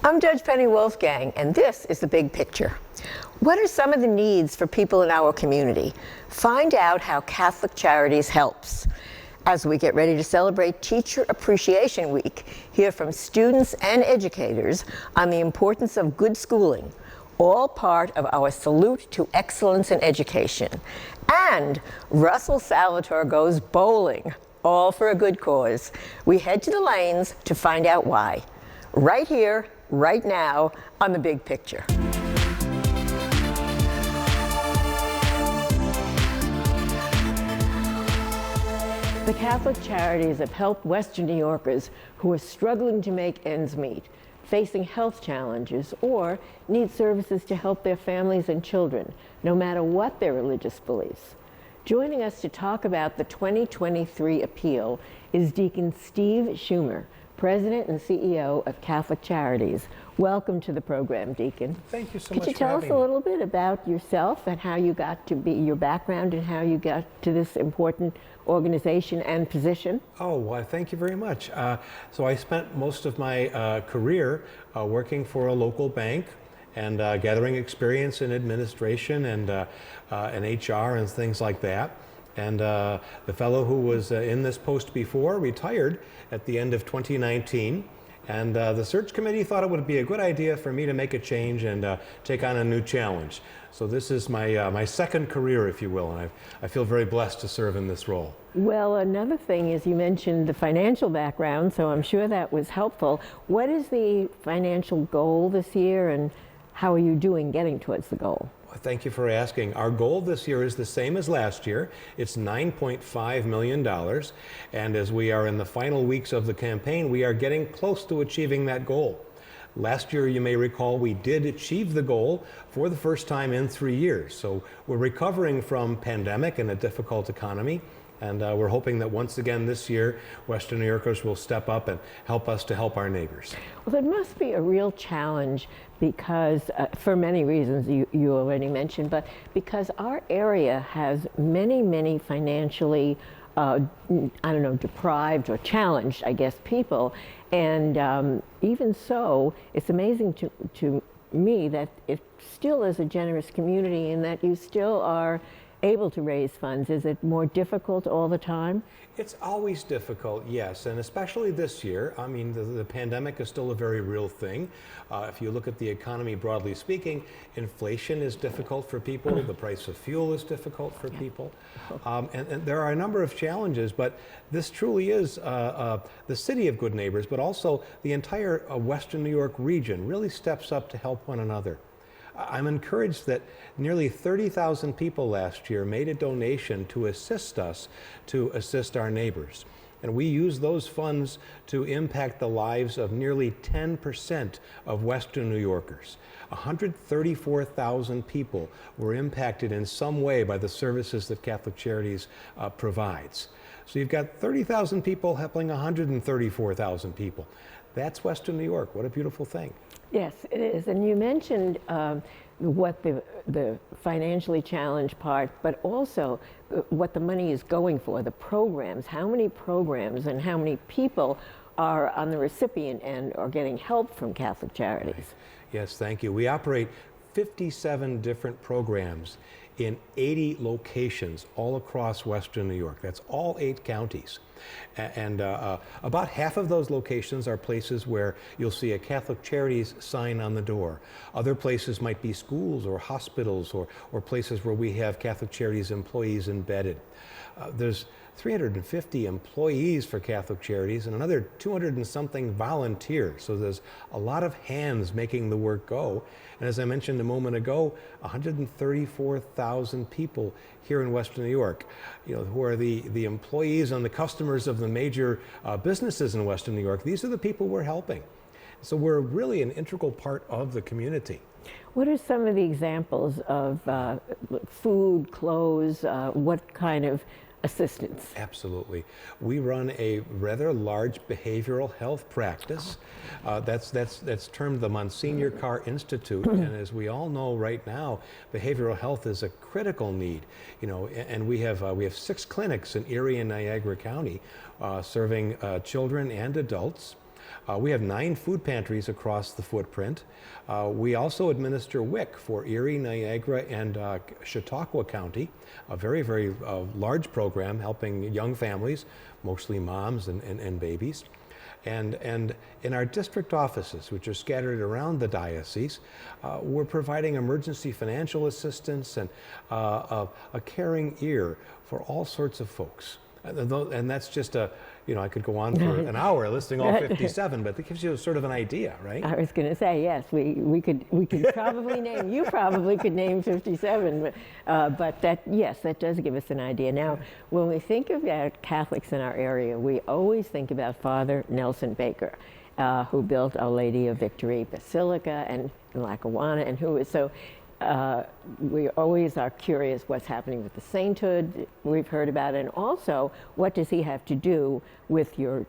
I'm Judge Penny Wolfgang, and this is The Big Picture. What are some of the needs for people in our community? Find out how Catholic Charities helps. As we get ready to celebrate Teacher Appreciation Week, hear from students and educators on the importance of good schooling, all part of our salute to excellence in education. And Russell Salvatore goes bowling, all for a good cause. We head to the lanes to find out why. Right here, right now, on The Big Picture. The Catholic Charities have helped Western New Yorkers who are struggling to make ends meet, facing health challenges, or need services to help their families and children, no matter what their religious beliefs. Joining us to talk about the 2023 appeal is Deacon Steve Schumer, President and CEO of Catholic Charities. Welcome to the program, Deacon. Thank you so much. Could you tell us a little bit about yourself and how you got to be, your background and how you got to this important organization and position? Oh, well, thank you very much. So I spent most of my career working for a local bank and gathering experience in administration and HR and things like that. And the fellow who was in this post before retired at the end of 2019. And the search committee thought it would be a good idea for me to make a change and take on a new challenge. So this is my, my second career, if you will, and I feel very blessed to serve in this role. Well, another thing is you mentioned the financial background, so I'm sure that was helpful. What is the financial goal this year, and how are you doing getting towards the goal? Well, thank you for asking. Our goal this year is the same as last year. It's $9.5 million. And as we are in the final weeks of the campaign, we are getting close to achieving that goal. Last year, you may recall, we did achieve the goal for the first time in 3 years. So we're recovering from pandemic and a difficult economy. And we're hoping that once again this year, Western New Yorkers will step up and help us to help our neighbors. Well, it must be a real challenge because, for many reasons you already mentioned, but because our area has many financially, deprived or challenged, I guess, people. And even so, it's amazing to me that it still is a generous community and that you still are able to raise funds. Is it more difficult all the time? It's always difficult, yes, and especially this year. I mean, the pandemic is still a very real thing. If you look at the economy broadly speaking, inflation is difficult for people, the price of fuel is difficult for people, and there are a number of challenges, but this truly is the city of good neighbors, but also the entire Western New York region really steps up to help one another. I'm encouraged that nearly 30,000 people last year made a donation to assist us to assist our neighbors. And we use those funds to impact the lives of nearly 10% of Western New Yorkers. 134,000 people were impacted in some way by the services that Catholic Charities provides. So you've got 30,000 people helping 134,000 people. That's Western New York. What a beautiful thing. Yes, it is. And you mentioned what the financially challenged part, but also what the money is going for, the programs. How many programs and how many people are on the recipient end or getting help from Catholic Charities? Right. Yes, thank you. We operate 57 different programs in 80 locations all across Western New York. That's all 8 counties. And about half of those locations are places where you'll see a Catholic Charities sign on the door. Other places might be schools or hospitals or places where we have Catholic Charities employees embedded. There's 350 employees for Catholic Charities and another 200 and something volunteers. So there's a lot of hands making the work go. And as I mentioned a moment ago, 134,000 people here in Western New York, who are the employees and the customers of the major businesses in Western New York. These are the people we're helping. So we're really an integral part of the community. What are some of the examples of food, clothes, what kind of assistance? Absolutely. We run a rather large behavioral health practice. That's termed the Monsignor Carr Institute. And as we all know right now, behavioral health is a critical need. And we have 6 clinics in Erie and Niagara County serving children and adults. We have 9 food pantries across the footprint. We also administer WIC for Erie, Niagara, and Chautauqua County, a very, very large program helping young families, mostly moms and babies. And in our district offices, which are scattered around the diocese, we're providing emergency financial assistance and a caring ear for all sorts of folks. And that's just I could go on for an hour listing all 57, but that gives you sort of an idea, right? I was going to say, yes, we could probably name, you probably could name 57, but that does give us an idea. Now, when we think about Catholics in our area, we always think about Father Nelson Baker, who built Our Lady of Victory Basilica and Lackawanna, and who is so. We always are curious what's happening with the sainthood we've heard about, and also what does he have to do with your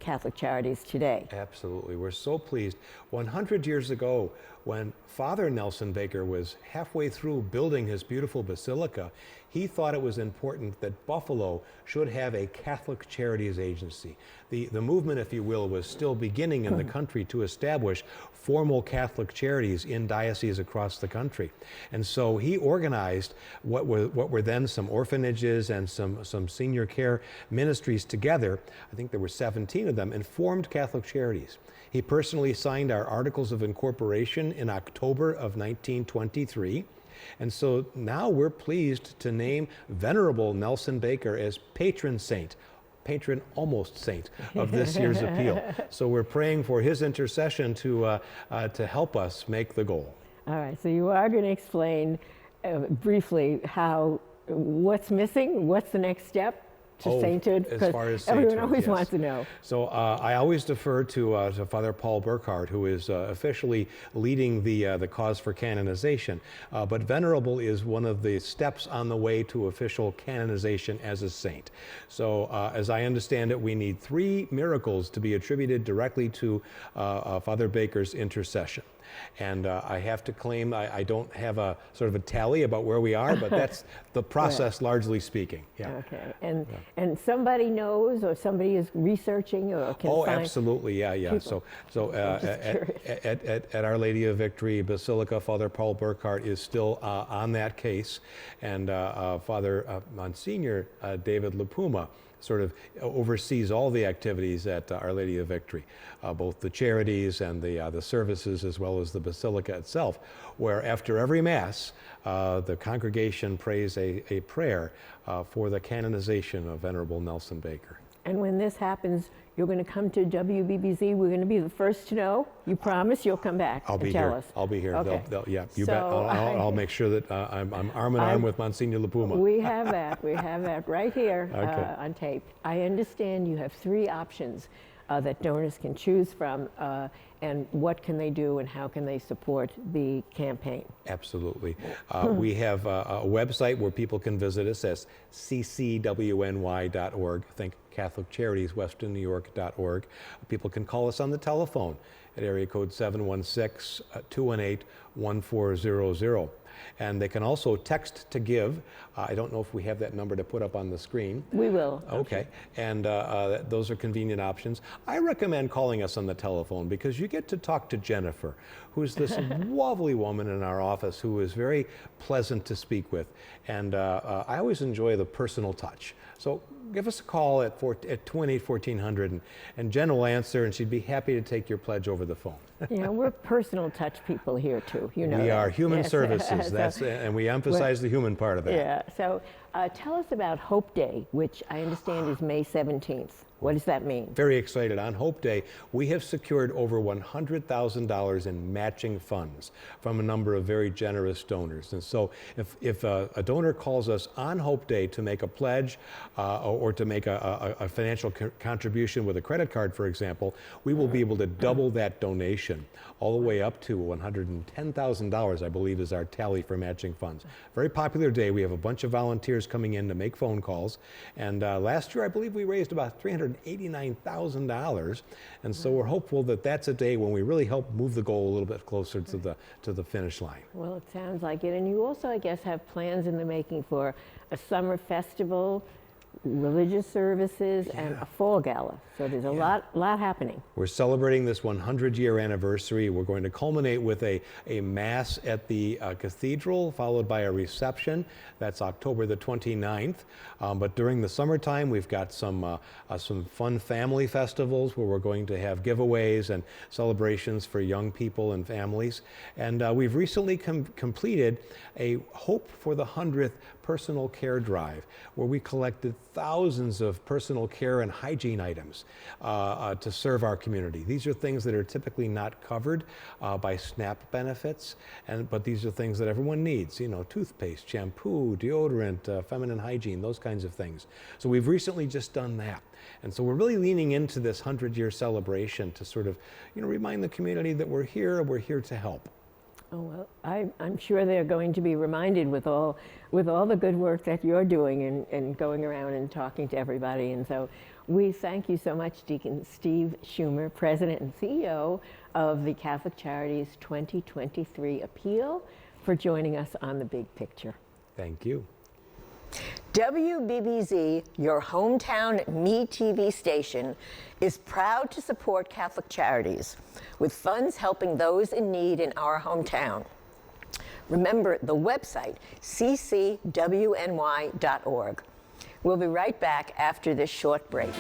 Catholic Charities today? Absolutely. We're so pleased. 100 years ago, when Father Nelson Baker was halfway through building his beautiful basilica, he thought it was important that Buffalo should have a Catholic Charities agency. The movement, if you will, was still beginning in the country to establish formal Catholic charities in dioceses across the country. And so he organized what were then some orphanages and some senior care ministries together. I think there were 17 of them, and formed Catholic Charities. He personally signed our Articles of Incorporation in October of 1923. And so now we're pleased to name Venerable Nelson Baker as patron saint, patron almost saint of this year's appeal. So we're praying for his intercession to help us make the goal. All right, so you are going to explain briefly what's missing, what's the next step to sainthood? As far as sainthood, everyone always wants to know. So I always defer to Father Paul Burkhardt, who is officially leading the cause for canonization. But venerable is one of the steps on the way to official canonization as a saint. So as I understand it, we need 3 miracles to be attributed directly to Father Baker's intercession. And I have to claim I don't have a sort of a tally about where we are, but that's the process, largely speaking. Yeah. Okay. And somebody knows, or somebody is researching, or can find. Absolutely. Yeah. People. So at Our Lady of Victory Basilica, Father Paul Burkhardt is still on that case, and Father Monsignor David LaPuma sort of oversees all the activities at Our Lady of Victory, both the charities and the services, as well as the basilica itself, where after every Mass, the congregation prays a prayer for the canonization of Venerable Nelson Baker. And when this happens, you're going to come to WBBZ. We're going to be the first to know. You promise you'll come back and tell us. I'll be here. Okay. You bet. I'll make sure that I'm arm in arm with Monsignor LaPuma. We have that. We have that right here on tape. I understand you have 3 options that donors can choose from, and what can they do and how can they support the campaign? Absolutely. We have a website where people can visit us at ccwny.org. Think Catholic Charities, WesternNewYork.org. People can call us on the telephone at area code 716-218-1400. And they can also text to give. I don't know if we have that number to put up on the screen. We will. Okay. And those are convenient options. I recommend calling us on the telephone because you get to talk to Jennifer, who's this lovely woman in our office who is very pleasant to speak with. And I always enjoy the personal touch. So give us a call at 218-1400, and Jen will answer, and she'd be happy to take your pledge over the phone. Yeah, we're personal touch people here too. You know, we are human yes. services. And we emphasize the human part of that. Yeah. So tell us about Hope Day, which I understand is May 17th. What does that mean? Very excited. On Hope Day, we have secured over $100,000 in matching funds from a number of very generous donors. And so if a donor calls us on Hope Day to make a pledge or to make a financial contribution with a credit card, for example, we will be able to double that donation all the way up to $110,000, I believe, is our tally for matching funds. Very popular day. We have a bunch of volunteers coming in to make phone calls. And last year, I believe we raised about $389,000, and so we're hopeful that that's a day when we really help move the goal a little bit closer to the finish line. Well, it sounds like it, and you also, I guess, have plans in the making for a summer festival religious services, and a fall gala. So there's a lot happening. We're celebrating this 100-year anniversary. We're going to culminate with a mass at the cathedral, followed by a reception. That's October the 29th. But during the summertime, we've got some fun family festivals where we're going to have giveaways and celebrations for young people and families. And we've recently completed a Hope for the 100th personal care drive, where we collected thousands of personal care and hygiene items to serve our community. These are things that are typically not covered by SNAP benefits, but these are things that everyone needs, you know, toothpaste, shampoo, deodorant, feminine hygiene, those kinds of things. So we've recently just done that. And so we're really leaning into this 100-year celebration to sort of, you know, remind the community that we're here to help. Oh, well, I'm sure they're going to be reminded with all the good work that you're doing and going around and talking to everybody. And so we thank you so much, Deacon Steve Schumer, President and CEO of the Catholic Charities 2023 Appeal, for joining us on The Big Picture. Thank you. WBBZ, your hometown Me TV station, is proud to support Catholic Charities with funds helping those in need in our hometown. Remember the website, ccwny.org. We'll be right back after this short break.